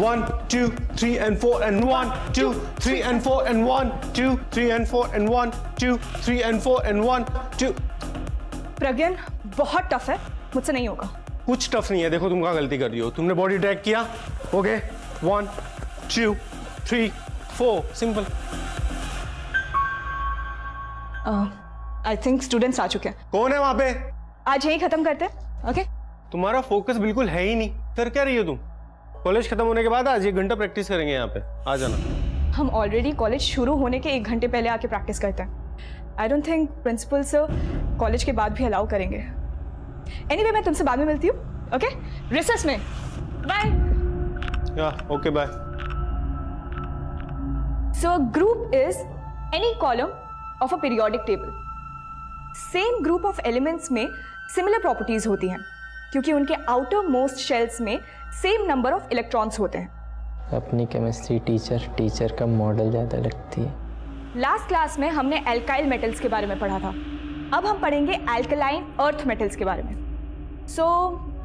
1 2 3 and 4 and 1 2 3 and 4 and 1 2 3 and 4 and 1 2 3 and 4 and 1 2। प्रज्ञान बहुत tough है, मुझसे नहीं होगा। कुछ टफ नहीं है, देखो तुम कहाँ गलती कर रही हो। तुमने बॉडी ट्रैक किया, okay 1 2 3 4 simple. I think students आ चुके हैं। कौन है वहां पे? आज यही खत्म करते हैं, ओके? तुम्हारा फोकस बिल्कुल है ही नहीं, कर क्या रही हो तुम? कॉलेज खत्म होने के बाद आज 1 घंटा प्रैक्टिस करेंगे यहाँ पे, आ जाना। हम ऑलरेडी कॉलेज शुरू होने के 1 घंटे पहले आके प्रैक्टिस करते हैं। I don't think principal sir college के बाद भी अलाउ करेंगे। एनीवे मैं तुमसे बाद में मिलती हूँ, ओके? रिसेस में। Bye. Okay bye. So group is any column of a periodic table. Same group of elements में सिमिलर प्रॉपर्टीज होती हैं क्योंकि उनके आउटर मोस्ट शेल्स में सेम नंबर ऑफ इलेक्ट्रॉन्स होते हैं। अपनी केमिस्ट्री टीचर का मॉडल ज़्यादा लगती है। लास्ट क्लास में हमने एल्काइल मेटल्स के बारे में पढ़ा था, अब हम पढ़ेंगे एल्कलाइन अर्थ मेटल्स के बारे में। So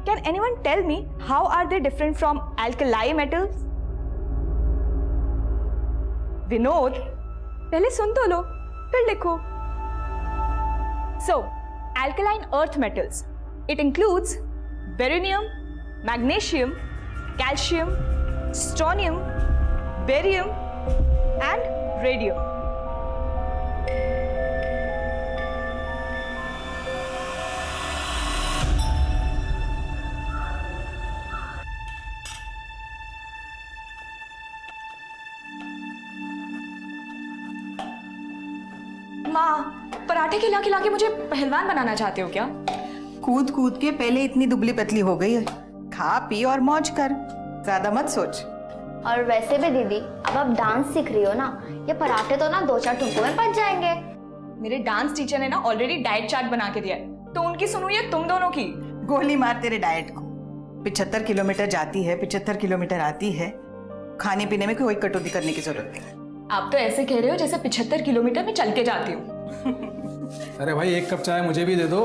can anyone tell me how are they different from alkali metals? Vinod, पहले सुन तो लो फिर लिखो। So alkaline earth metals, it includes beryllium, magnesium, calcium, strontium, barium and radium. माँ, पराठे खिला खिला के मुझे पहलवान बनाना चाहते हो क्या? कूद कूद के पहले इतनी दुबली पतली हो गई है, खा पी और मौज कर, ज्यादा मत सोच। और वैसे भी दीदी, अब आप डांस सीख रही हो ना, ये पराठे तो ना 2-4 ठुमकों में पच जाएंगे। मेरे डांस टीचर ने ना ऑलरेडी डाइट चार्ट बना के दिया है, तो उनकी सुनो या तुम दोनों की? गोली मार तेरे डाइट को। 75 किलोमीटर जाती है, 75 किलोमीटर आती है, खाने पीने में कोई कटौती करने की जरूरत नहीं। आप तो ऐसे कह रहे हो जैसे 75 किलोमीटर में चल के जाती हूँ। अरे भाई 1 कप चाय मुझे भी दे दो।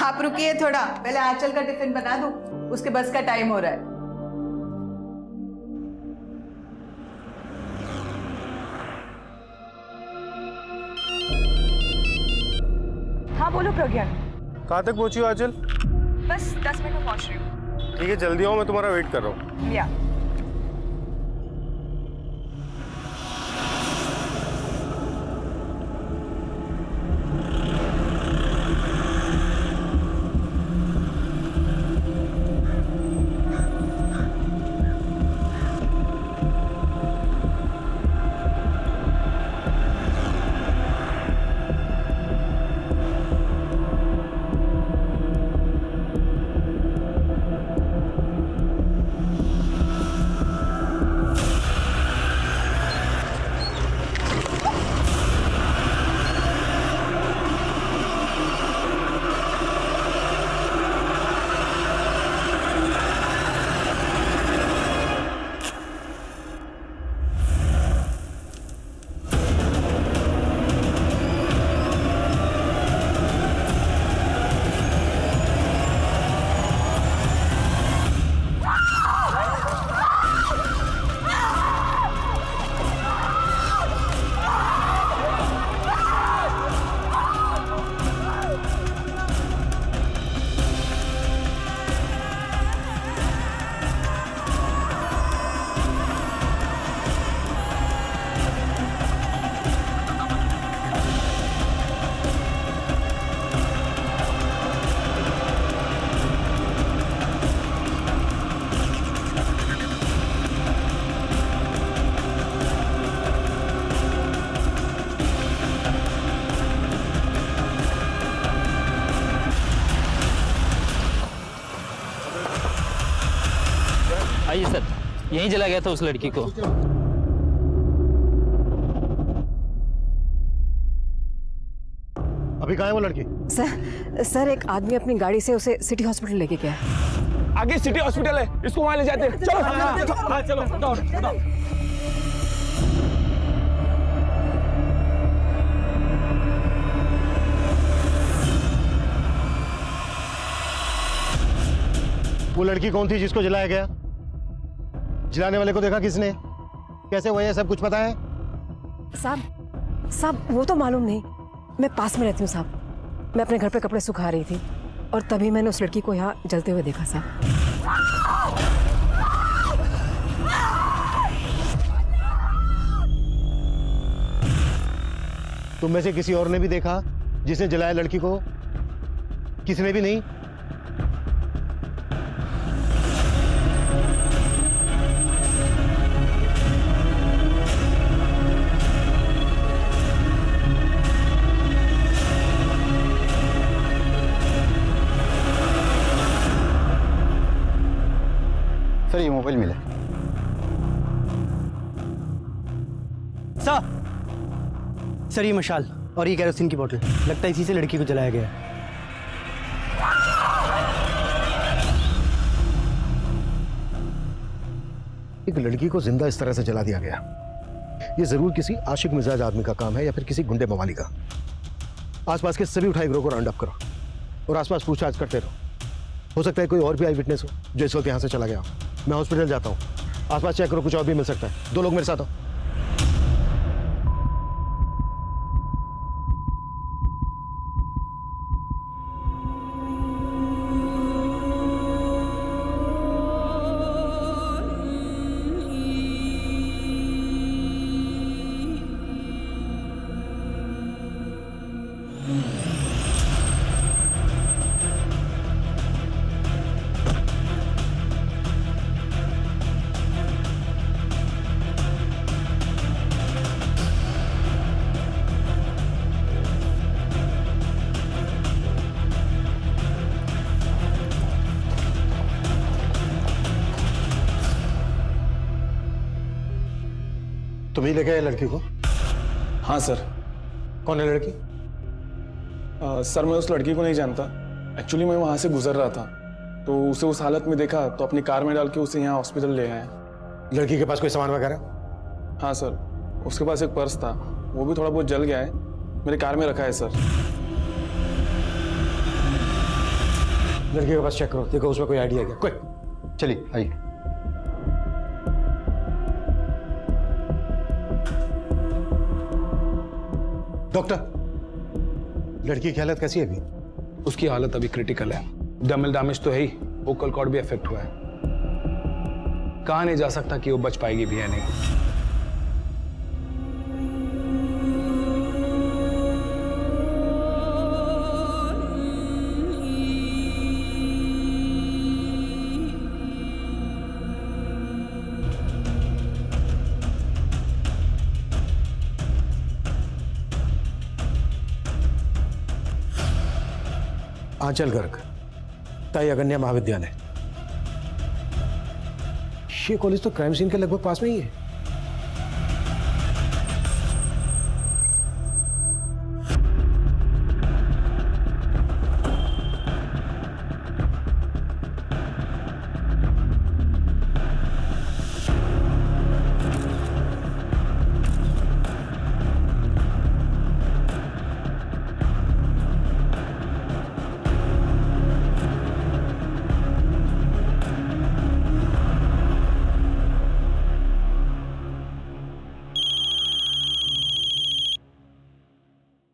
आप रुकिए थोड़ा, पहले आंचल का टिफिन बना दूं, उसके बस का टाइम हो रहा है। हाँ बोलो प्रज्ञान। कहाँ तक पहुंची हो आंचल? बस 10 मिनट में पहुंच रही हूँ। ठीक है, जल्दी आओ, मैं तुम्हारा वेट कर रहा हूँ। या आइए सर, यहीं चला गया था उस लड़की को। अभी कहाँ है वो लड़की? सर एक आदमी अपनी गाड़ी से उसे सिटी हॉस्पिटल लेके गया है। आगे सिटी हॉस्पिटल है, इसको वहां ले जाते हैं। चलो चलो दौड़। वो लड़की कौन थी जिसको जलाया गया? जलाने वाले को देखा किसने? कैसे हुआ ये सब कुछ पता है? साहब वो तो मालूम नहीं, मैं पास में रहती हूँ साहब। मैं अपने घर पे कपड़े सुखा रही थी और तभी मैंने उस लड़की को यहाँ जलते हुए देखा साहब। तुम में से किसी और ने भी देखा जिसने जलाया लड़की को? किसने भी नहीं? सर ये मोबाइल मिला। सर ये मशाल और ये केरोसिन की बोतल, लगता है इसी से लड़की को जलाया गया है। एक लड़की को जिंदा इस तरह से जला दिया गया, ये जरूर किसी आशिक मिजाज आदमी का काम है या फिर किसी गुंडे मवाली का। आसपास के सभी उठाई गिरोह को राउंड अप करो और आसपास पूछताछ करते रहो। हो सकता है कोई और भी आई विटनेस हो जो इस वक्त यहाँ से चला गया हो। मैं हॉस्पिटल जाता हूँ, आसपास चेक करो, कुछ और भी मिल सकता है। 2 लोग मेरे साथ आओ। तुम ही लेके आए लड़की को? हाँ सर। कौन है लड़की? सर मैं उस लड़की को नहीं जानता। एक्चुअली मैं वहाँ से गुजर रहा था तो उसे उस हालत में देखा तो अपनी कार में डाल के उसे यहाँ हॉस्पिटल ले आए। लड़की के पास कोई सामान वगैरह? हाँ सर, उसके पास एक पर्स था, वो भी थोड़ा बहुत जल गया है, मेरे कार में रखा है सर। लड़की के पास चेक करो, देखो उसमें कोई आइडिया क्या। कोई चलिए आइए। डॉक्टर, लड़की की हालत कैसी है अभी? उसकी हालत अभी क्रिटिकल है। डर्मल डैमेज तो है ही, वोकल कॉर्ड भी अफेक्ट हुआ है। कहा नहीं जा सकता कि वो बच पाएगी भी या नहीं। आंचल गर्ग, ताई अगन्या महाविद्यालय। ये कॉलेज तो क्राइम सीन के लगभग पास में ही है।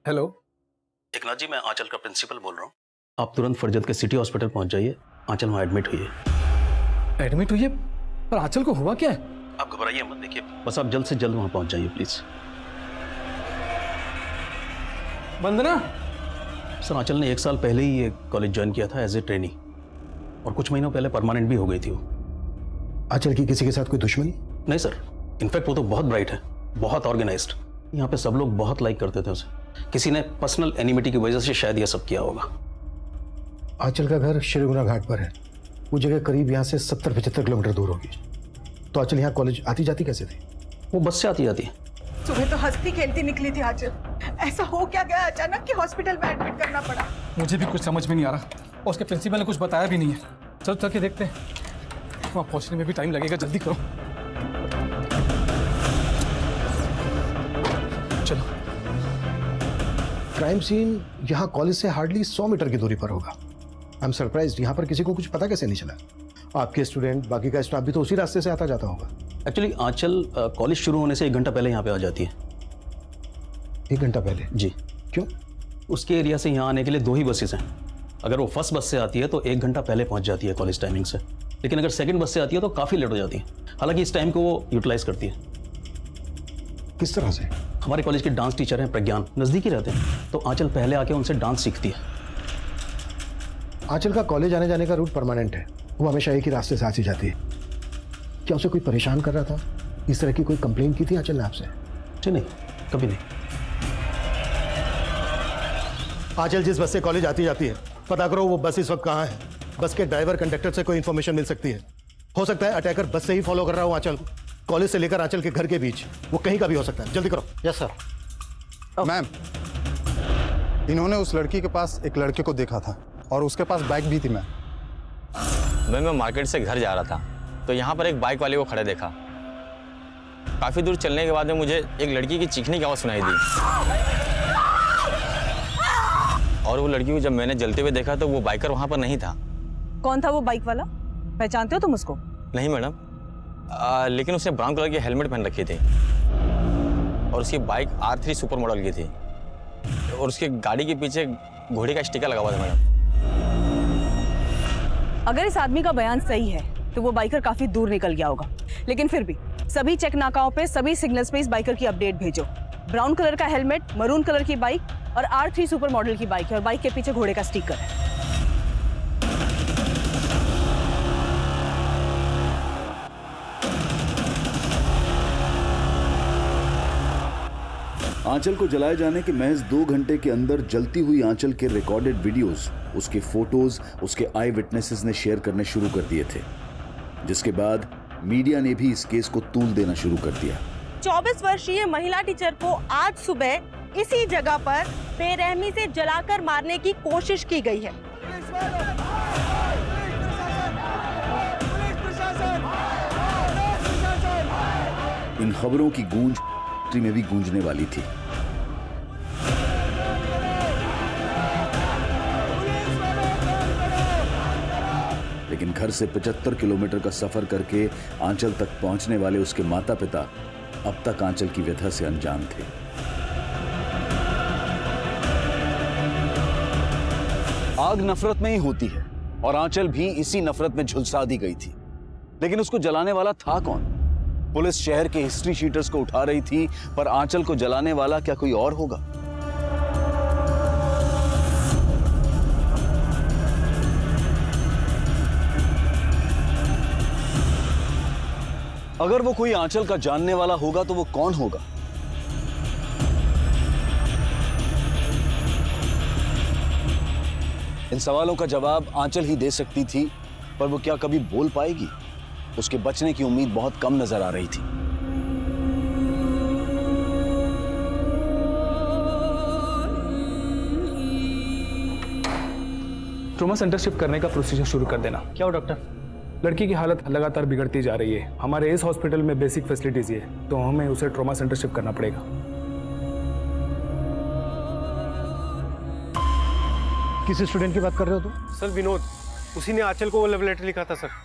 हेलो एकनाथ जी, मैं आंचल का प्रिंसिपल बोल रहा हूँ। आप तुरंत फरजत के सिटी हॉस्पिटल पहुंच जाइए। आंचल वहाँ एडमिट हुई है। एडमिट हुई है? पर आंचल को हुआ क्या है? आप घबराइए मत, देखिए बस आप जल्द से जल्द वहाँ पहुंच जाइए प्लीज। वंदना? सर आंचल ने 1 साल पहले ही ये कॉलेज ज्वाइन किया था एज ए ट्रेनी और कुछ महीनों पहले परमानेंट भी हो गई थी वो। आंचल की किसी के साथ कोई दुश्मनी? नहीं सर, इनफैक्ट वो तो बहुत ब्राइट है, बहुत ऑर्गेनाइज्ड। यहाँ पे सब लोग बहुत लाइक करते थे उसे। किसी ने पर्सनल एनिमिटी की वजह से शायद ये सब किया होगा। आंचल का घर श्रीगुना घाट पर है, वो जगह करीब यहाँ से 70-75 किलोमीटर दूर होगी। तो आंचल यहाँ कॉलेज आती जाती कैसे थी? वो बस से आती जाती। सुबह तो हंसती खेलती निकली थी आंचल, ऐसा हो क्या गया अचानक कि हॉस्पिटल में एडमिट करना पड़ा? मुझे भी कुछ समझ में नहीं आ रहा और उसके प्रिंसिपल ने कुछ बताया भी नहीं है। चलो चल के देखते हैं, वहाँ पहुँचने में भी टाइम लगेगा, जल्दी करो। चलो। क्राइम सीन यहाँ कॉलेज से हार्डली 100 मीटर की दूरी पर होगा। आई एम सरप्राइज्ड, यहाँ पर किसी को कुछ पता कैसे नहीं चला। आपके स्टूडेंट, बाकी का स्टाफ भी तो उसी रास्ते से आता जाता होगा। एक्चुअली आंचल कॉलेज शुरू होने से 1 घंटा पहले यहाँ पे आ जाती है। 1 घंटा पहले? जी। क्यों? उसके एरिया से यहाँ आने के लिए 2 ही बसेस हैं। अगर वो फर्स्ट बस से आती है तो 1 घंटा पहले पहुँच जाती है कॉलेज टाइमिंग से, लेकिन अगर सेकंड बस से आती है तो काफ़ी लेट हो जाती है। हालांकि इस टाइम को वो यूटिलाइज करती है। किस तरह से? हमारे कॉलेज के डांस टीचर हैं प्रज्ञान, नज़दीक ही रहते हैं, तो आंचल पहले आके उनसे डांस सीखती है। आंचल का कॉलेज आने जाने का रूट परमानेंट है, वो हमेशा एक ही रास्ते से आती जाती है। क्या उसे कोई परेशान कर रहा था? इस तरह की कोई कंप्लेन की थी आंचल ने आपसे? जी नहीं, कभी नहीं। आंचल जिस बस से कॉलेज आती जाती है, पता करो वो बस इस वक्त कहाँ है। बस के ड्राइवर कंडक्टर से कोई इन्फॉर्मेशन मिल सकती है। हो सकता है अटैकर बस से ही फॉलो कर रहा हो आंचल को। कॉलेज से लेकर आंचल के घर के बीच, वो कहीं का भी हो सकता है। जल्दी करो। Yes sir. मैम, इन्होंने उस लड़की के पास एक लड़के को देखा था और उसके पास बाइक भी थी। मैं मार्केट से घर जा रहा था तो यहाँ पर एक बाइक वाले को खड़े देखा। काफ़ी दूर चलने के बाद में मुझे एक लड़की की चीखने की आवाज़ सुनाई दी और वो लड़की को जब मैंने जलते हुए देखा तो वो बाइकर वहाँ पर नहीं था। कौन था वो बाइक वाला? पहचानते हो तुम उसको? नहीं मैडम, लेकिन उसने ब्राउन कलर की हेलमेट पहन रखी थी और उसकी बाइक R3 सुपर मॉडल की थी और उसकी गाड़ी के पीछे घोड़े का स्टिकर लगा हुआ था मैडम। अगर इस आदमी का बयान सही है तो वो बाइकर काफी दूर निकल गया होगा, लेकिन फिर भी सभी चेक नाकाओं पे, सभी सिग्नल्स पे इस बाइकर की अपडेट भेजो। ब्राउन कलर का हेलमेट, मरून कलर की बाइक और R3 सुपर मॉडल की बाइक है और बाइक के पीछे घोड़े का स्टिकर है। आंचल को जलाए जाने के महज 2 घंटे के अंदर जलती हुई आंचल के रिकॉर्डेड वीडियोस, उसके फोटोज, उसके आई विटनेसेस ने शेयर करने शुरू कर दिए थे, जिसके बाद मीडिया ने भी इस केस को तूल देना शुरू कर दिया। 24 वर्षीय महिला टीचर को आज सुबह इसी जगह पर बेरहमी से जलाकर मारने की कोशिश की गई है। इन खबरों की गूंज में भी गूंजने वाली थी। लेकिन घर से 75 किलोमीटर का सफर करके आंचल तक पहुंचने वाले उसके माता पिता अब तक आंचल की व्यथा से अनजान थे। आग नफरत में ही होती है और आंचल भी इसी नफरत में झुलसा दी गई थी, लेकिन उसको जलाने वाला था कौन? पुलिस शहर के हिस्ट्री शीटर्स को उठा रही थी, पर आंचल को जलाने वाला क्या कोई और होगा? अगर वो कोई आंचल का जानने वाला होगा तो वो कौन होगा? इन सवालों का जवाब आंचल ही दे सकती थी, पर वो क्या कभी बोल पाएगी? उसके बचने की उम्मीद बहुत कम नजर आ रही थी। ट्रॉमा सेंटर शिफ्ट करने का प्रोसीजर शुरू कर देना। क्या हो डॉक्टर? लड़की की हालत लगातार बिगड़ती जा रही है। हमारे इस हॉस्पिटल में बेसिक फैसिलिटीज है, तो हमें उसे ट्रॉमा सेंटर शिफ्ट करना पड़ेगा। किस स्टूडेंट की बात कर रहे हो तुम? सर विनोद, उसी ने आंचल को वो लव लेटर लिखा था सर।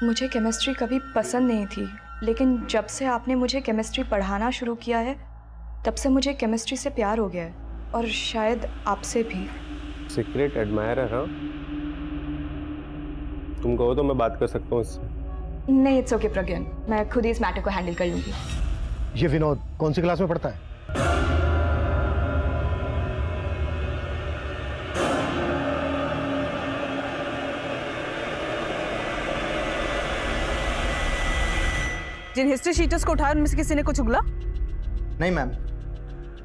मुझे केमिस्ट्री कभी पसंद नहीं थी, लेकिन जब से आपने मुझे केमिस्ट्री पढ़ाना शुरू किया है तब से मुझे केमिस्ट्री से प्यार हो गया है, और शायद आपसे भी। Secret admirer? हाँ, तुम कहो तो मैं बात कर सकता हूँ इससे। नहीं, इट्स ओके प्रज्ञान, मैं खुद ही इस मैटर को हैंडल कर लूँगी। ये विनोद कौन सी क्लास में पढ़ता है? जिन हिस्ट्री शीटर्स को उठाया उनमें से किसी ने कुछ उगला? नहीं मैम,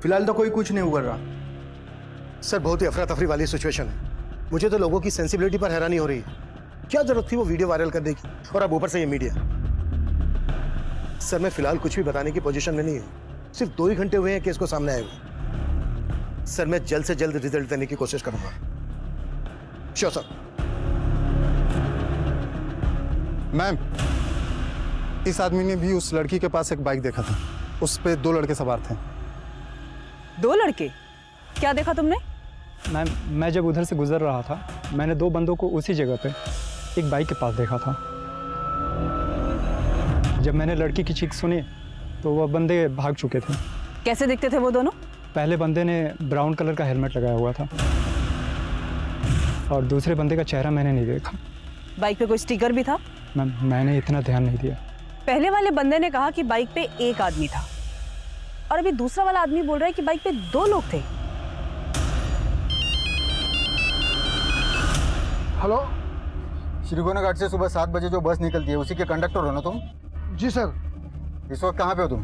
फिलहाल तो कोई कुछ नहीं उगल रहा। सर बहुत ही अफरा तफरी वाली सिचुएशन है। मुझे तो लोगों की सेंसिबिलिटी पर हैरानी हो रही है। क्या जरूरत थी वो वीडियो वायरल करने की, और अब ऊपर से ये मीडिया। सर मैं फिलहाल कुछ भी बताने की पोजीशन में नहीं हूं। सिर्फ 2 ही घंटे हुए हैं केस को सामने आए हुए। सर मैं जल्द से जल्द रिजल्ट देने की कोशिश करूंगा। Sure sir. मैम, इस आदमी ने भी उस लड़की के पास एक बाइक देखा था। उस पे 2 लड़के सवार थे। 2 लड़के? क्या देखा तुमने? मैम, मैं जब उधर से गुजर रहा था, मैंने 2 बंदों को उसी जगह पे एक बाइक के पास देखा था। जब मैंने लड़की की चीख सुनी तो वह बंदे भाग चुके थे। कैसे दिखते थे वो दोनों? पहले बंदे ने ब्राउन कलर का हेलमेट लगाया हुआ था और दूसरे बंदे का चेहरा मैंने नहीं देखा। बाइक पे कोई स्टिकर भी था? मैम, मैंने इतना ध्यान नहीं दिया। पहले वाले बंदे ने कहा कि बाइक पे एक आदमी था और अभी दूसरा वाला आदमी बोल रहा है कि बाइक पे 2 लोग थे। हेलो, श्रीगोना घाट से सुबह 7 बजे जो बस निकलती है उसी के कंडक्टर हो ना तुम? जी सर। इस वक्त कहाँ पे हो तुम?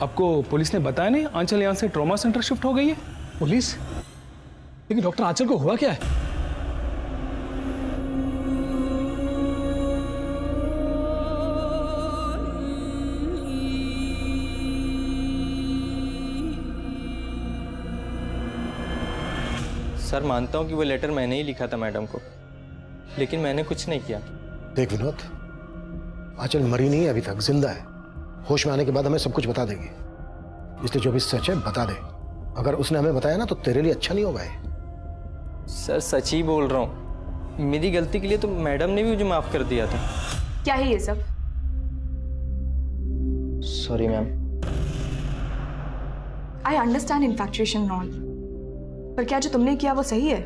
आपको पुलिस ने बताया नहीं आंचल यहाँ से ट्रॉमा सेंटर शिफ्ट हो गई है? पुलिस? लेकिन डॉक्टर आंचल को हुआ क्या है? सर मानता हूँ कि वो लेटर मैंने ही लिखा था मैडम को, लेकिन मैंने कुछ नहीं किया। देख विनोद, आंचल मरी नहीं है अभी तक, जिंदा है। होश में आने के बाद हमें सब कुछ बता देगी, इसलिए जो भी सच है बता दे। अगर उसने हमें बताया ना तो तेरे लिए अच्छा नहीं होगा ये। सर सच ही बोल रहा हूँ, मेरी गलती के लिए तो मैडम ने भी मुझे माफ कर दिया था। क्या है ये सब? Sorry ma'am. I understand इन्फैक्चुएशन non, पर क्या जो तुमने किया वो सही है?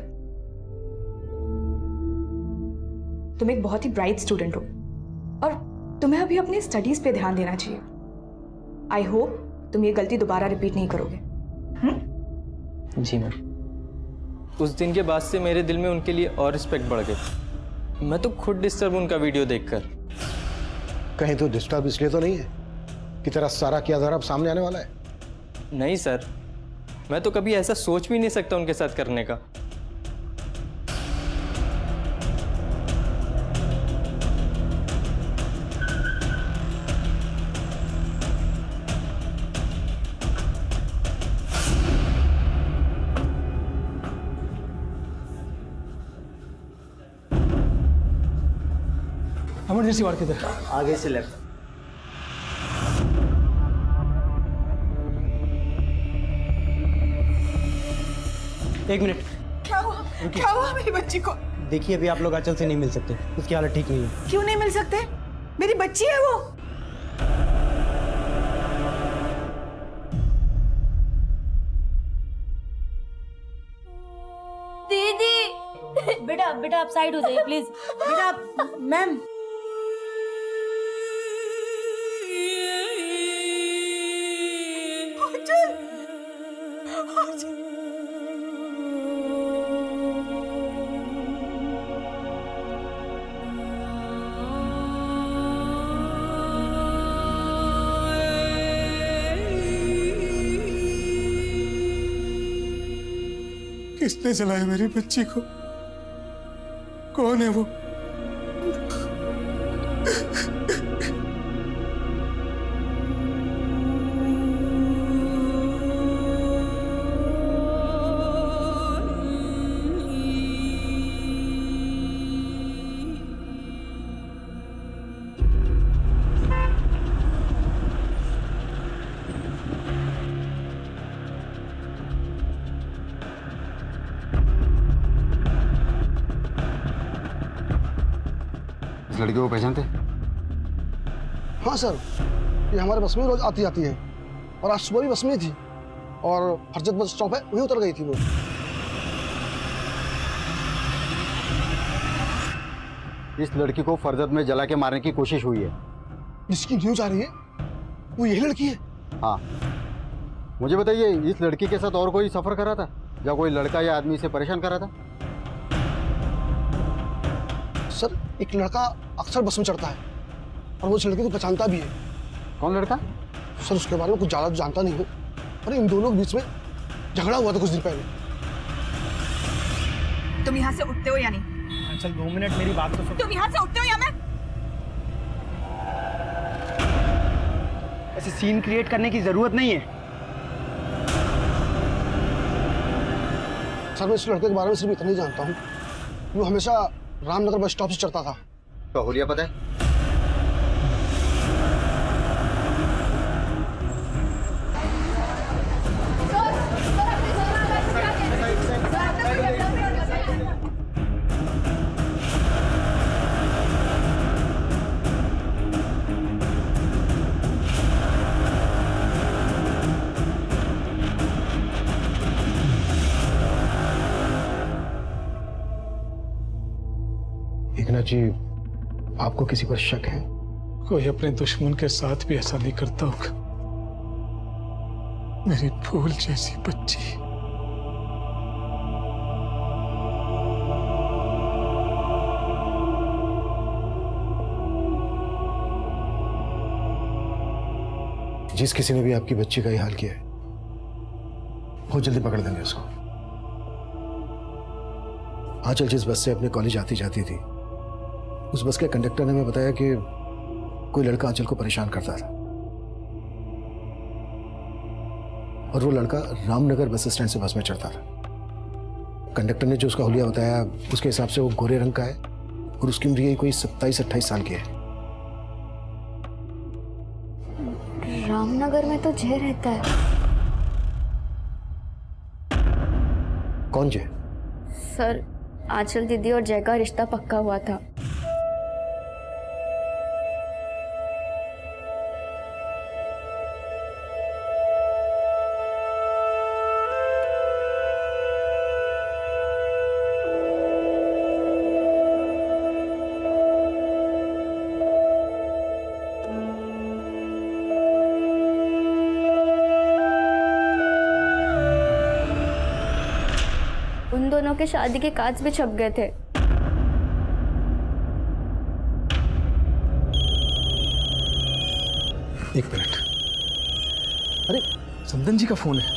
तुम एक बहुत ही ब्राइट स्टूडेंट हो और तुम्हें अभी अपनी स्टडीज पे ध्यान देना चाहिए। आई होप तुम ये गलती दोबारा रिपीट नहीं करोगे। जी मैम। उस दिन के बाद से मेरे दिल में उनके लिए और रिस्पेक्ट बढ़ गई। मैं तो खुद डिस्टर्ब उनका वीडियो देखकर। कहीं तो डिस्टर्ब इसलिए तो नहीं है कि तेरा सारा किया धरा अब सामने आने वाला है? नहीं सर, मैं तो कभी ऐसा सोच भी नहीं सकता उनके साथ करने का। इमरजेंसी वार्ड किधर? आगे से लेफ्ट। एक मिनट। क्या हुआ? क्या हुआ मेरी बच्ची को? देखिए अभी आप लोग आंचल से नहीं मिल सकते, उसकी हालत ठीक नहीं है। क्यों नहीं मिल सकते? मेरी बच्ची है वो। दीदी बेटा बेटा आप साइड हो जाइए प्लीज। बेटा मैम। किसने जलाया मेरी बच्ची को? कौन है वो? लड़की को पहचानते? हाँ सर, ये हमारे बस में रोज आती जाती है और आज सुबह भी बस में थी और फरजत बस स्टॉप है वहीं उतर गई थी वो। इस लड़की को फरजत में जला के मारने की कोशिश हुई है। इसकी न्यूज आ रही है, वो यही लड़की है? हाँ। मुझे बताइए, इस लड़की के साथ और कोई सफर कर रहा था या कोई लड़का या आदमी इसे परेशान कर रहा था? सर एक लड़का अक्सर बस में चढ़ता है और वो उस लड़के को पहचानता भी है। कौन लड़का? सर उसके बारे में कुछ ज़्यादा तो जानता नहीं हूँ, पर इन दोनों के बीच में झगड़ा हुआ था कुछ दिन पहले। तुम यहाँ से उठते हो या नहीं? चल 2 मिनट मेरी बात तो सुन। तुम यहाँ से उठते हो या मैं? ऐसे सीन क्रिएट करने की जरूरत नहीं है। सर मैं इस लड़के के बारे में सिर्फ इतना ही जानता हूँ, वो हमेशा रामनगर बस स्टॉप से चढ़ता था। तो हुलिया पता है? एकनाथ जी, आपको किसी पर शक है? कोई अपने दुश्मन के साथ भी ऐसा नहीं करता होगा। मेरी फूल जैसी बच्ची। जिस किसी ने भी आपकी बच्ची का ये हाल किया है, बहुत जल्दी पकड़ देंगे उसको। आंचल जिस बस से अपने कॉलेज आती जाती थी, उस बस के कंडक्टर ने हमें बताया कि कोई लड़का आंचल को परेशान करता था और वो लड़का रामनगर बस स्टैंड से बस में चढ़ता था। कंडक्टर ने जो उसका हुलिया बताया, उसके हिसाब से वो गोरे रंग का है और उसकी उम्र यही कोई 27-28 साल की है। रामनगर में तो जय रहता है। कौन जय? सर आंचल दीदी और जय का रिश्ता पक्का हुआ था। उन दोनों के शादी के कार्ड्स भी छप गए थे। एक मिनट। अरे समदन जी का फोन है।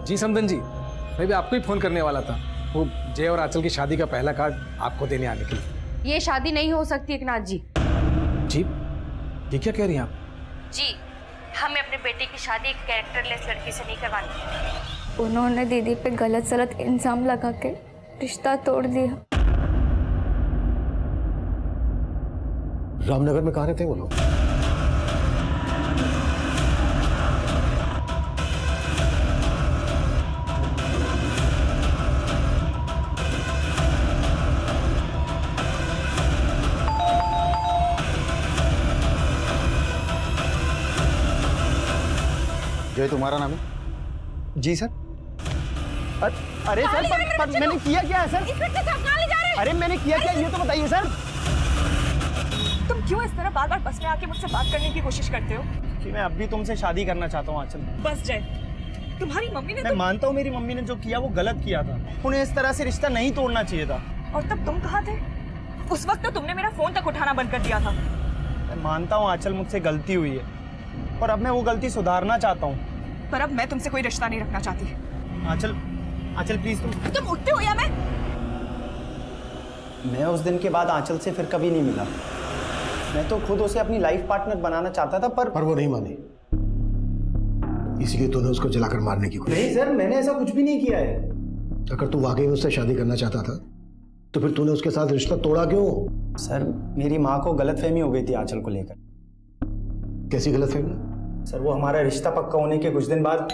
जी समदन जी, मैं भी आपको ही फोन करने वाला था। वो जय और आंचल की शादी का पहला कार्ड आपको देने आने के लिए। ये शादी नहीं हो सकती एकनाथ जी। जी ये क्या कह रही हैं आप? जी हमें अपने बेटे की शादी एक कैरेक्टरलेस लड़की से नहीं करवानी। उन्होंने दीदी पे गलत सलत इल्जाम लगा के रिश्ता तोड़ दिया। रामनगर में कहाँ रहते हैं वो लोग? जय तुम्हारा नाम है? जी सर। अरे सर पर मैंने किया क्या है सर? अरे मैंने किया क्या ये तो बताइए सर। तुम क्यों इस तरह बार बार बस में आके मुझसे बात करने की कोशिश करते हो? कि मैं अब भी तुमसे शादी करना चाहता हूँ आंचल। बस जय, तुम्हारी मम्मी ने मैं मानता हूँ मेरी मम्मी ने जो किया वो गलत किया था। उन्हें इस तरह से रिश्ता नहीं तोड़ना चाहिए था। और तब तुम कहाँ थे? उस वक्त तो तुमने मेरा फोन तक उठाना बंद कर दिया था। मैं मानता हूँ आंचल मुझसे गलती हुई है और अब मैं वो गलती सुधारना चाहता हूँ। पर अब मैं तुमसे कोई रिश्ता नहीं रखना चाहती। आंचल आंचल प्लीज तुम उठते हो या मैं उस दिन के बाद आंचल से फिर कभी नहीं मिला। मैं तो खुद उसे अपनी लाइफ पार्टनर बनाना चाहता था पर वो नहीं मानी, इसीलिए तूने उसको जलाकर मारने की कोशिश। नहीं सर, मैंने ऐसा कुछ भी नहीं किया है। अगर तू वाकई उससे शादी करना चाहता था तो फिर तूने उसके साथ रिश्ता तोड़ा क्यों? सर मेरी माँ को गलतफहमी हो गई थी आंचल को लेकर। कैसी गलतफहमी? सर वो हमारा रिश्ता पक्का होने के कुछ दिन बाद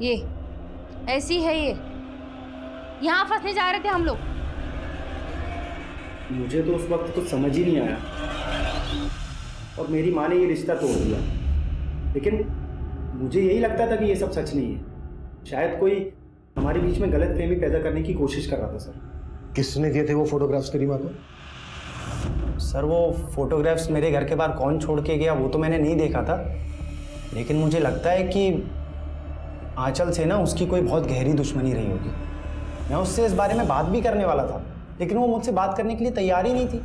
ये ऐसी है ये, यहाँ फंसने जा रहे थे हम लोग। मुझे तो उस वक्त कुछ समझ ही नहीं आया और मेरी माँ ने ये रिश्ता तोड़ दिया, लेकिन मुझे यही लगता था कि ये सब सच नहीं है। शायद कोई हमारे बीच में गलतफहमी पैदा करने की कोशिश कर रहा था सर। किसने दिए थे वो फोटोग्राफ्स तेरी माँ को? सर वो फोटोग्राफ्स मेरे घर के बाहर कौन छोड़ के गया वो तो मैंने नहीं देखा था, लेकिन मुझे लगता है कि आंचल से ना उसकी कोई बहुत गहरी दुश्मनी रही होगी। मैं उससे इस बारे में बात भी करने वाला था, लेकिन वो मुझसे बात करने के लिए तैयार ही नहीं थी।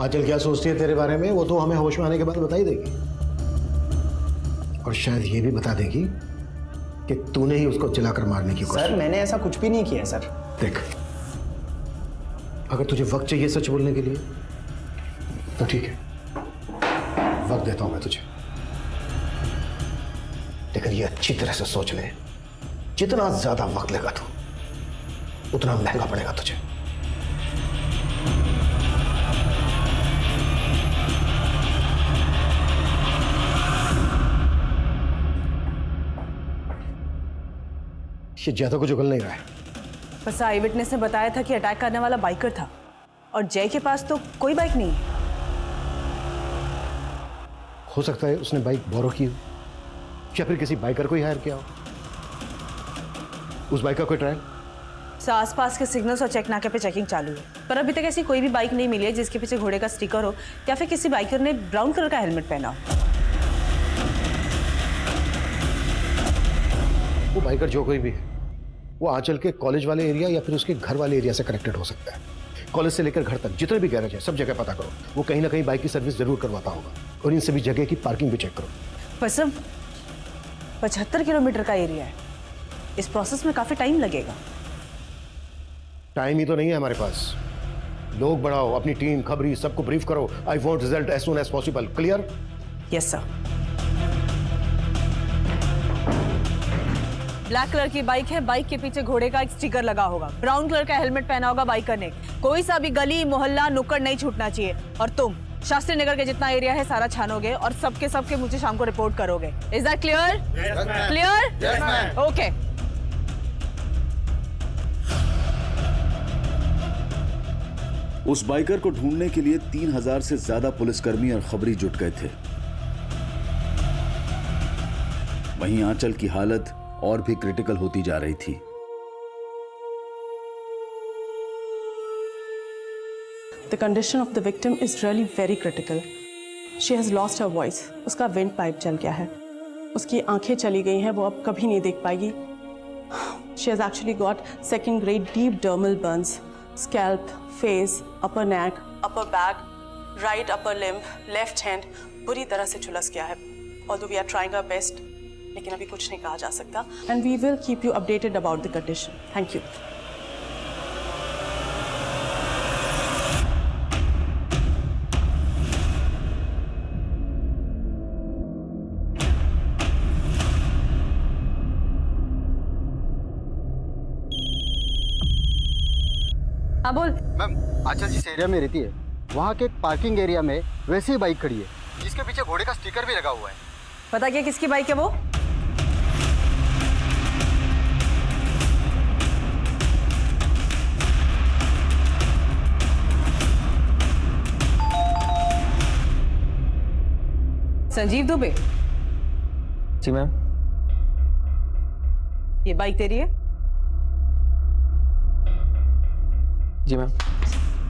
आंचल क्या सोचती है तेरे बारे में वो तो हमें होश में आने के बाद बता ही देगी, और शायद ये भी बता देगी कि तूने ही उसको जलाकर मारने की कोशिश। सर मैंने ऐसा कुछ भी नहीं किया सर। देख, अगर तुझे वक्त चाहिए सच बोलने के लिए तो ठीक है, वक्त देता हूं मैं तुझे, लेकिन ये अच्छी तरह से सोच ले, जितना ज्यादा वक्त लेगा तू उतना महंगा पड़ेगा तुझे। ये ज्यादा कुछ उगल नहीं रहा है। बस आई विटनेस ने बताया था कि अटैक करने वाला बाइकर था और जय के पास तो कोई बाइक नहीं है। हो सकता है उसने बाइक बोरो की हो या फिर किसी बाइकर को ही हायर किया हो। उस बाइक का कोई ट्रायल? आसपास के सिग्नल्स और चेक नाके पे चेकिंग चालू है, पर अभी तक ऐसी कोई भी बाइक नहीं मिली है जिसके पीछे घोड़े का स्टिकर हो या फिर किसी बाइकर ने ब्राउन कलर का हेलमेट पहना हो। वो बाइकर जो कोई भी है वो आंचल के कॉलेज वाले एरिया या फिर उसके घर वाले एरिया से कनेक्टेड हो सकता है। कॉलेज से लेकर घर तक जितने भी गैरेज है सब जगह पता करो, वो कहीं ना कहीं बाइक की सर्विस जरूर करवाता होगा, और इन सभी जगह की पार्किंग भी चेक करो। बस 75 किलोमीटर का एरिया है, इस प्रोसेस में काफी टाइम लगेगा। टाइम ही तो नहीं है हमारे पास। लोग बढ़ाओ, अपनी टीम खबरी सबको ब्रीफ करो। I want result as soon as possible. Clear? Yes sir. Black colour की बाइक है, बाइक के पीछे घोड़े का एक स्टिकर लगा होगा, ब्राउन कलर का हेलमेट पहना होगा बाइकर ने। कोई सा भी गली मोहल्ला नुक्कड़ नहीं छूटना चाहिए, और तुम शास्त्री नगर के जितना एरिया है सारा छानोगे और सबके मुझे शाम को रिपोर्ट करोगे। Is that clear? Clear? Okay. उस बाइकर को ढूंढने के लिए 3000 से ज्यादा पुलिसकर्मी और खबरी जुट गए थे। वहीं आंचल की हालत और भी क्रिटिकल होती जा रही थी। The condition of the victim is really very critical. She has lost her voice. उसका विंड पाइप जल गया है, उसकी आंखें चली गई हैं, वो अब कभी नहीं देख पाएगी। She has actually got second grade deep dermal burns, scalp, face, upper neck, upper back, right upper limb, left hand बुरी तरह से झुलस गया है। Although we are trying our best, लेकिन अभी कुछ नहीं कहा जा सकता। And we will keep you updated about the condition. Thank you. हाँ बोल। मैम, आंचल जिस एरिया में रहती है वहाँ के एक पार्किंग एरिया में वैसी ही बाइक खड़ी है जिसके पीछे घोड़े का स्टिकर भी लगा हुआ है। पता क्या किसकी बाइक है वो? संजीव दुबे। जी मैम। ये बाइक तेरी है? जी मैम।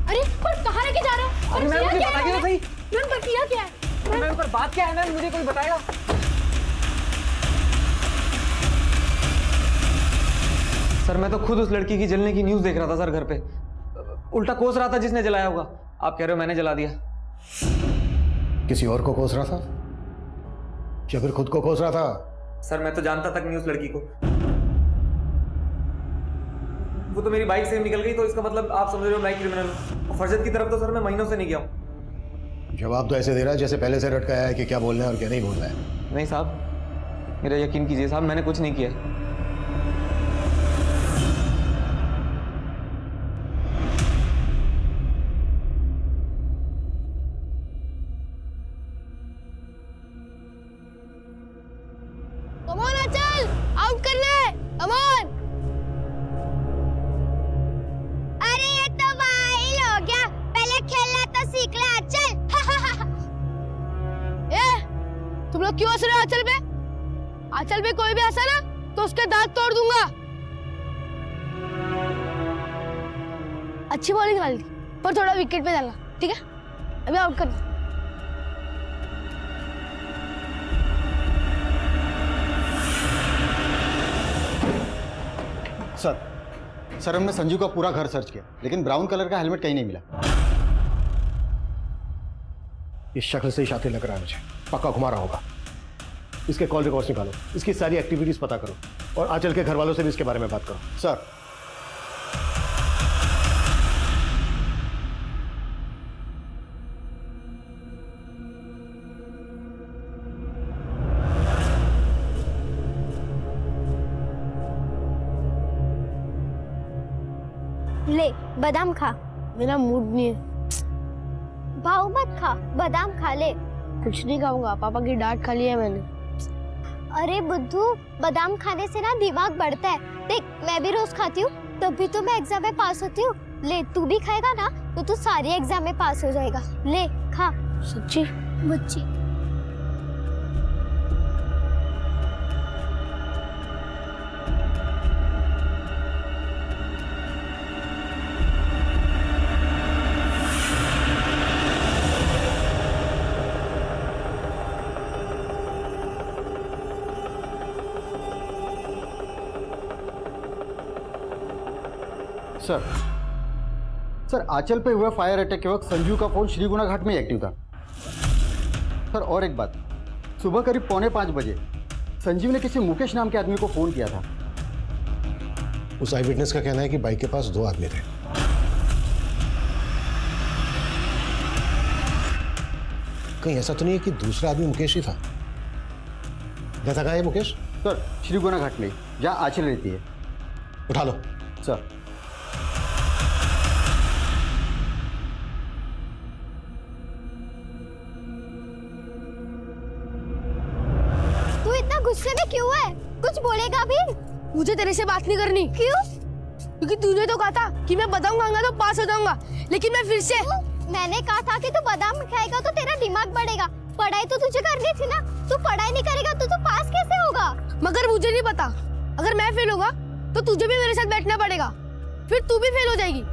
अरे पर कहाँ लेके जा रहे हो? अरे मैम मुझे बताइए तो सही। मैम पर किया क्या है? मैम पर बात क्या है मैम, मुझे कोई बताएगा? सर मैं तो खुद उस लड़की की जलने की न्यूज़ देख रहा था सर घर पे। उल्टा कोस रहा था जिसने जलाया होगा। आप कह रहे हो मैंने जला दिया? किसी और को कोस रहा था या फिर खुद को कोस रहा था? सर मैं तो जानता तक नहीं उस लड़की को। वो तो मेरी बाइक से निकल गई, तो इसका मतलब आप समझ रहे हो मैं क्रिमिनल हूँ। फरजत की तरफ तो सर मैं महीनों से नहीं गया हूँ। जवाब तो ऐसे दे रहा है जैसे पहले से रटकाया है कि क्या बोलना है और क्या नहीं बोलना है। नहीं साहब, मेरा यकीन कीजिए साहब, मैंने कुछ नहीं किया। कम ऑन आंचल, आउट करना है। कमॉन। अरे ये तो वाइल हो गया, पहले खेलना तो सीख ले आंचल। तुम लोग क्यों हंस रहे हो आंचल पे? आंचल पे कोई भी हंसा ना तो उसके दांत तोड़ दूंगा। अच्छी बॉलिंग डाली थी, पर थोड़ा विकेट पे डालना, ठीक है? अभी आउट करना। सर हमने संजीव का पूरा घर सर्च किया, लेकिन ब्राउन कलर का हेलमेट कहीं नहीं मिला। इस शक्ल से ही शातिर लग रहा है मुझे, पक्का घुमा रहा होगा। इसके कॉल रिकॉर्ड्स निकालो, इसकी सारी एक्टिविटीज पता करो और आंचल के घर वालों से भी इसके बारे में बात करो। सर ले बादाम खा। मेरा मूड नहीं है। भाव मत खा, बादाम खा ले। कुछ नहीं खाऊंगा, पापा की डांट खा ली है मैंने। अरे बुद्धू, बादाम खाने से ना दिमाग बढ़ता है। देख मैं भी रोज खाती हूँ, तभी तो मैं एग्जाम में पास होती हूँ। ले तू भी खाएगा ना तो तू सारी एग्जाम में पास हो जाएगा। ले खा। सच्ची? बच्ची। सर आंचल पे हुए फायर अटैक के वक्त संजीव का फोन श्रीगुणा घाट में ही एक्टिव था। सर और एक बात, सुबह करीब 4:45 बजे संजीव ने किसी मुकेश नाम के आदमी को फोन किया था। उस आई विटनेस का कहना है कि बाइक के पास 2 आदमी थे। कहीं ऐसा तो नहीं है कि दूसरा आदमी मुकेश ही था? रहता कहाँ है मुकेश? सर श्रीगुणा घाट में, जहाँ आंचल रहती है। उठा लो। सर गुस्से में क्यों है? कुछ बोलेगा भी? मुझे तेरे से बात नहीं करनी। क्यों? क्योंकि तूने तो कहा था कि मैं बादाम खाऊंगा तो पास हो जाऊंगा, लेकिन मैं फिर से मैंने कहा था कि तू बादाम खाएगा तो तेरा दिमाग बढ़ेगा। पढ़ाई तो तुझे करनी थी ना, तू पढ़ाई नहीं करेगा तो तू पास कैसे होगा? मगर मुझे नहीं पता, अगर मैं फेल होगा तो तुझे भी मेरे साथ बैठना पड़ेगा, फिर तू भी फेल हो जाएगी।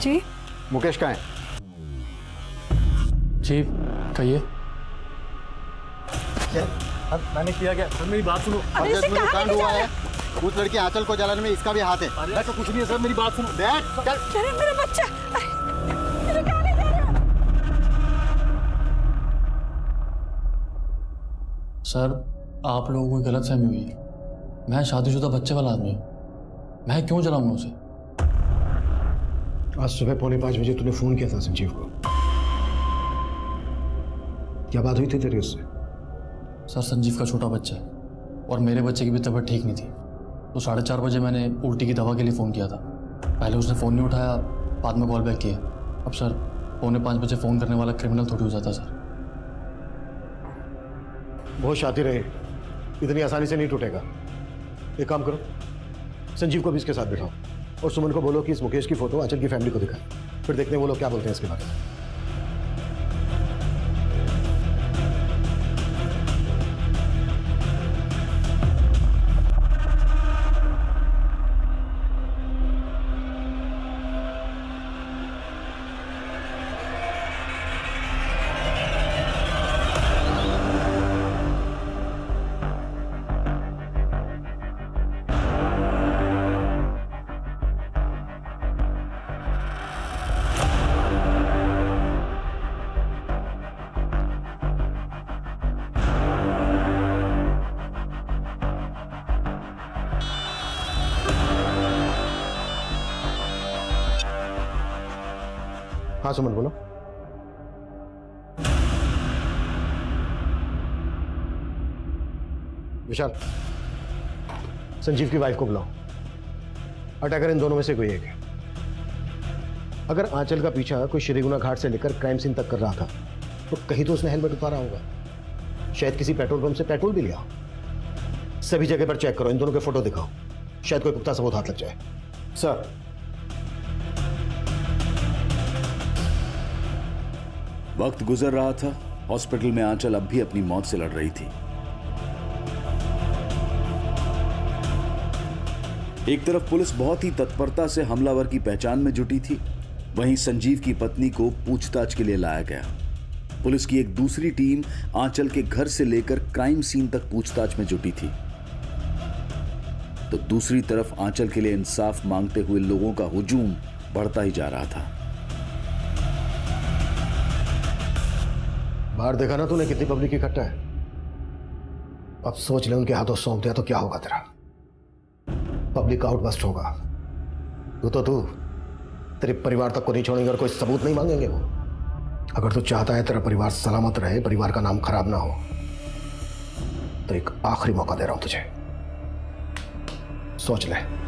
जी मुकेश कहाँ है? जी कहिए। मैंने किया क्या? सर मेरी बात सुनो। कांड हुआ है, उस लड़की आंचल को जलाने में इसका भी हाथ है। अरे तो कुछ नहीं है सर, मेरी बात सुनो। अरे मेरा बच्चा, अरे कहाँ ले जा रहे हो? सर आप लोगों को गलतफहमी हुई है। मैं शादीशुदा बच्चे वाला आदमी हूँ, मैं क्यों जलाऊंगा उसे? आज सुबह 4:45 बजे तूने फोन किया था संजीव को, क्या बात हुई थी तेरी उससे? सर संजीव का छोटा बच्चा है और मेरे बच्चे की भी तबीयत ठीक नहीं थी, तो 4:30 बजे मैंने उल्टी की दवा के लिए फ़ोन किया था। पहले उसने फ़ोन नहीं उठाया, बाद में कॉल बैक किया। अब सर 4:45 बजे फ़ोन करने वाला क्रिमिनल थोड़ी हो जाता सर। बहुत शातिर है, इतनी आसानी से नहीं टूटेगा। एक काम करो, संजीव को भी इसके साथ बिठाओ और सुमन को बोलो कि इस मुकेश की फोटो आंचल की फैमिली को दिखाए, फिर देखते हैं वो लोग क्या बोलते हैं इसके बारे में। हाँ सुमन बोलो। विशाल, संजीव की वाइफ को बुलाओ। अटैकर इन दोनों में से कोई एक है। अगर आंचल का पीछा कोई श्रीगुना घाट से लेकर क्राइम सीन तक कर रहा था तो कहीं तो उसने हेलमेट उतारा होगा। शायद किसी पेट्रोल पंप से पेट्रोल भी लिया हो। सभी जगह पर चेक करो, इन दोनों के फोटो दिखाओ, शायद कोई पुख्ता सबूत हाथ लग जाए। सर। वक्त गुजर रहा था। हॉस्पिटल में आंचल अब भी अपनी मौत से लड़ रही थी। एक तरफ पुलिस बहुत ही तत्परता से हमलावर की पहचान में जुटी थी, वहीं संजीव की पत्नी को पूछताछ के लिए लाया गया। पुलिस की एक दूसरी टीम आंचल के घर से लेकर क्राइम सीन तक पूछताछ में जुटी थी, तो दूसरी तरफ आंचल के लिए इंसाफ मांगते हुए लोगों का हुजूम बढ़ता ही जा रहा था। बाहर देखा ना तूने कितनी पब्लिक इकट्ठा है। अब सोच ले उनके हाथों सौंप दिया तो क्या होगा तेरा। पब्लिक आउटबस्ट होगा। तू तेरे परिवार तक को नहीं छोड़ेंगे और कोई सबूत नहीं मांगेंगे वो। अगर तू चाहता है तेरा परिवार सलामत रहे, परिवार का नाम खराब ना हो, तो एक आखिरी मौका दे रहा हूं तुझे, सोच ले।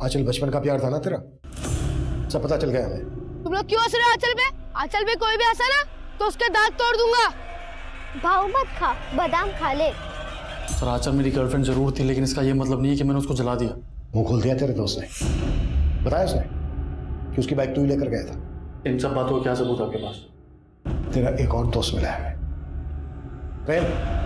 आंचल बचपन का प्यार था ना तेरा, सब पता चल गया हमें। तुम लोग क्यों हंस रहे हो आंचल पे? आंचल पे कोई भी हंसा ना तो उसके दांत तोड़ दूंगा। भाव मत खा, बादाम खा ले। सर आंचल मेरी गर्लफ्रेंड जरूर थी, लेकिन इसका ये मतलब नहीं है कि मैंने उसको जला दिया। मुंह खोल दिया तेरे दोस्त ने, बताया उसने कि उसकी बाइक तू ही लेकर गया था। इन सब बातों का क्या सबूत आपके पास? तेरा एक और दोस्त मिला है हमें, प्रेम।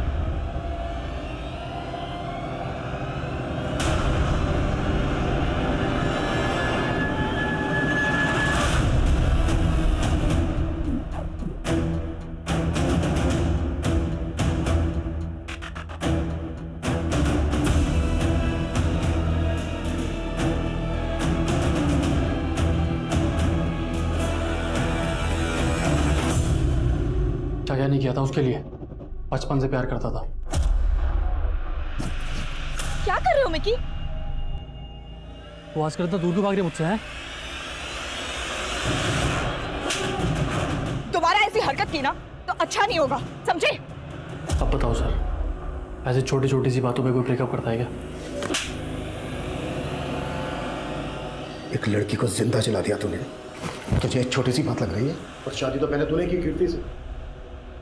क्या नहीं किया था उसके लिए, बचपन से प्यार करता था। क्या कर रहे हो मिकी? वो आजकल इतना दूर क्यों भाग रहे मुझसे हैं? दोबारा ऐसी हरकत की ना तो अच्छा नहीं होगा, समझे? अब बताओ सर, ऐसे छोटी छोटी सी बातों पे कोई ब्रेकअप करता है क्या? एक लड़की को जिंदा जला दिया तूने, तुझे एक छोटी सी बात लग रही है? और शादी तो पहले तूने की कीर्ति से,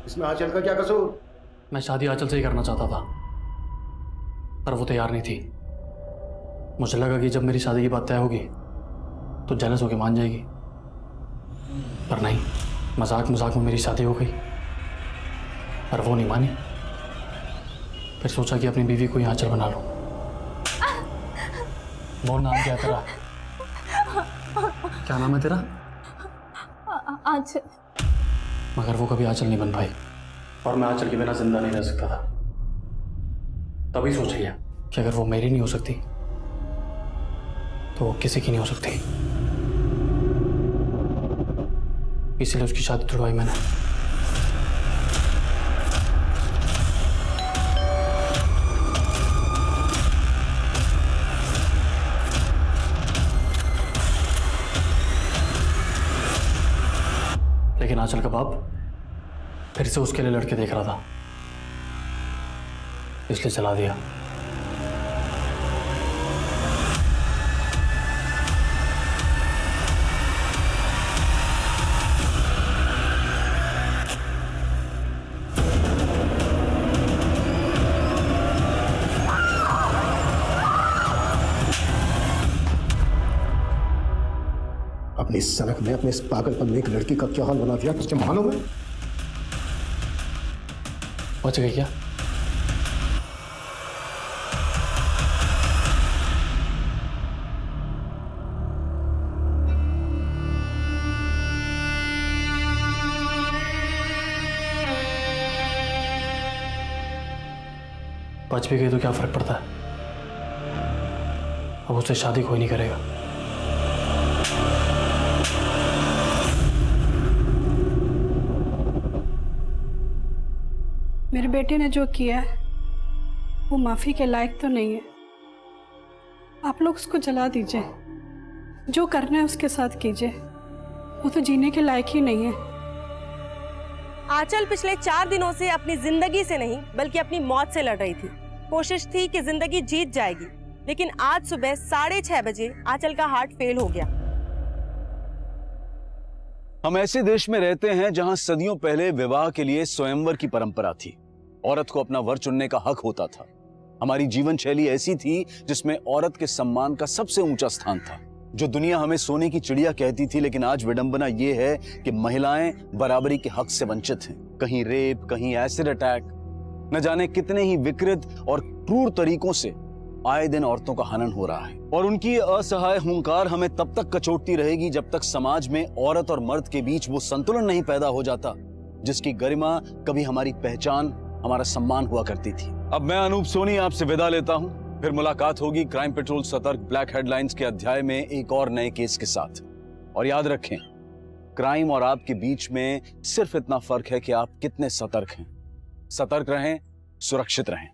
इसमें आंचल का क्या कसूर? मैं शादी आंचल से ही करना चाहता था, पर वो तैयार नहीं थी। मुझे लगा कि जब मेरी शादी की बात तय होगी तो जेलस होकर मान जाएगी, पर नहीं, मजाक मजाक में मेरी शादी हो गई, पर वो नहीं मानी। फिर सोचा कि अपनी बीवी को ही आंचल बना लूं। बोल नाम क्या तेरा? क्या नाम है तेरा? आंचल। मगर वो कभी आंचल नहीं बन पाई, और मैं आंचल के बिना जिंदा नहीं रह सकता था। तभी सोच लिया कि अगर वो मेरी नहीं हो सकती तो वो किसी की नहीं हो सकती, इसलिए उसकी शादी तुड़वाई मैंने। लेकिन आंचल का बाप फिर से उसके लिए लड़के देख रहा था, इसलिए जला दिया। अपनी सनक में, अपने इस पागलपन में एक लड़की का क्या हाल बना दिया, तुझे मालूम है? बच गई क्या? बच भी गई तो क्या फर्क पड़ता है? अब उससे शादी कोई नहीं करेगा। मेरे बेटे ने जो किया है वो माफी के लायक तो नहीं है। आप लोग उसको जला दीजिए, जो करना है उसके साथ कीजिए, वो तो जीने के लायक ही नहीं है। आंचल पिछले 4 दिनों से अपनी जिंदगी से नहीं बल्कि अपनी मौत से लड़ रही थी। कोशिश थी कि जिंदगी जीत जाएगी, लेकिन आज सुबह 6:30 बजे आंचल का हार्ट फेल हो गया। हम ऐसे देश में रहते हैं जहां सदियों पहले विवाह के लिए स्वयंवर की परंपरा थी। औरत को अपना वर चुनने का हक होता था। हमारी जीवन शैली ऐसी थी जिसमें औरत के सम्मान का सबसे ऊंचा स्थान था, जो दुनिया हमें सोने की चिड़िया कहती थी। लेकिन आज विडंबना यह है कि महिलाएं बराबरी के हक से वंचित हैं। कहीं रेप, कहीं एसिड अटैक, न जाने कितने ही विकृत और क्रूर तरीकों से आए दिन औरतों का हनन हो रहा है। और उनकी असहाय हुंकार हमें तब तक कचोटती रहेगी जब तक समाज में औरत और मर्द के बीच वो संतुलन नहीं पैदा हो जाता जिसकी गरिमा कभी हमारी पहचान, हमारा सम्मान हुआ करती थी। अब मैं अनूप सोनी आपसे विदा लेता हूं। फिर मुलाकात होगी क्राइम पेट्रोल सतर्क ब्लैक हेडलाइंस के अध्याय में एक और नए केस के साथ। और याद रखें, क्राइम और आपके बीच में सिर्फ इतना फर्क है कि आप कितने सतर्क हैं। सतर्क रहें, सुरक्षित रहें।